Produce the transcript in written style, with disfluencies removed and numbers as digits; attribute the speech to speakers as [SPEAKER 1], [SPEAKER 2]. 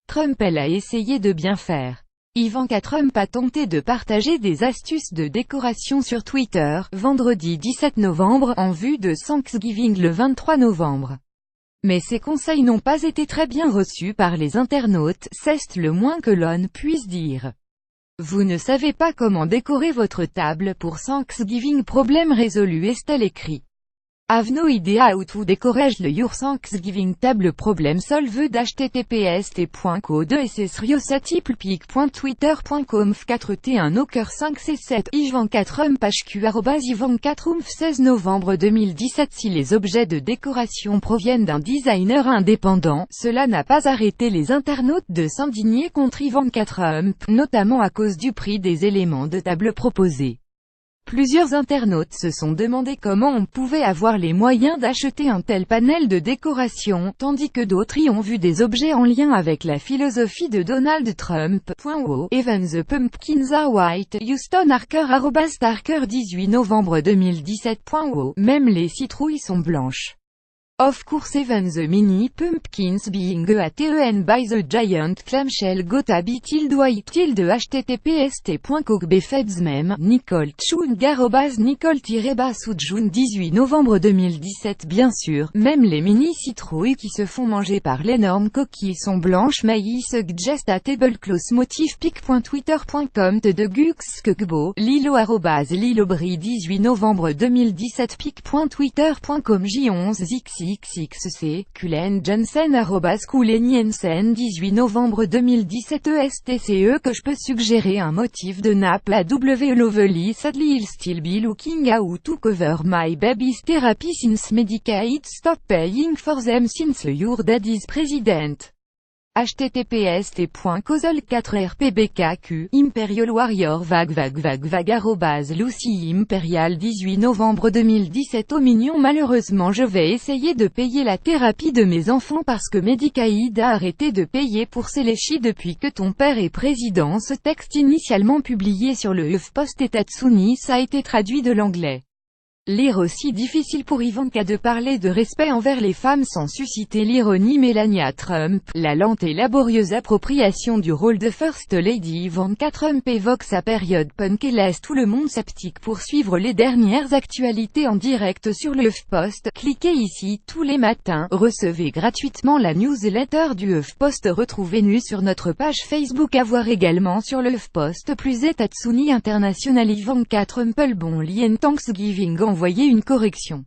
[SPEAKER 1] Trump. Elle a essayé de bien faire. Ivanka Trump a tenté de partager des astuces de décoration sur Twitter, vendredi 17 novembre, en vue de Thanksgiving le 23 novembre. Mais ces conseils n'ont pas été très bien reçus par les internautes, c'est le moins que l'on puisse dire. Vous ne savez pas comment décorer votre table pour Thanksgiving? Problème résolu. Est-elle écrit. Have no idea how to decorate your Thanksgiving table problem solved. https://seriosatiplepic.twitter.com 4t1 Noker 5c7 Ivanka Trump hq @Ivanka Trump 16 novembre 2017. Si les objets de décoration proviennent d'un designer indépendant, cela n'a pas arrêté les internautes de s'indigner contre Ivanka Trump, notamment à cause du prix des éléments de table proposés. Plusieurs internautes se sont demandé comment on pouvait avoir les moyens d'acheter un tel panel de décoration, tandis que d'autres y ont vu des objets en lien avec la philosophie de Donald Trump. Even the pumpkins are white. Houston Harker @Starker 18 novembre 2017. Même les citrouilles sont blanches. Of course even the mini pumpkins being eaten by the giant clamshell gotta be white. https://t.cookbefedsmem Nicole Chung @Nicole-Soudjoun 18 novembre 2017. Bien sûr, même les mini citrouilles qui se font manger par l'énorme coquille sont blanches. Maïs suggest a tablecloth motif pic.twitter.com de Guxkugbo Lilo @Lilobri 18 novembre 2017 pic.twitter.com J11 XXC, Kulen Jensen @Kulen Jensen 18 novembre 2017 ESTCE que je peux suggérer un motif de nappe à W. Lovely sadly I'll still be looking how to cover my baby's therapy since Medicaid stop paying for them since your daddy's president. https://t.causal4rpbkq Imperial Warrior Lucy Imperial 18 novembre 2017 Au mignon. Malheureusement je vais essayer de payer la thérapie de mes enfants parce que Medicaid a arrêté de payer pour ces léchis depuis que ton père est président. Ce texte initialement publié sur le HuffPost et Tatsunis a été traduit de l'anglais. Lire aussi difficile pour Ivanka de parler de respect envers les femmes sans susciter l'ironie. Melania Trump, la lente et laborieuse appropriation du rôle de First Lady. Ivanka Trump évoque sa période punk et laisse tout le monde sceptique. Pour suivre les dernières actualités en direct sur le HuffPost, cliquez ici. Tous les matins, recevez gratuitement la newsletter du HuffPost. Retrouvez-nous sur notre page Facebook. À voir également sur le HuffPost plus et Tatsuni International. Ivanka Trump. Bon lien Thanksgiving. Envoyez une correction.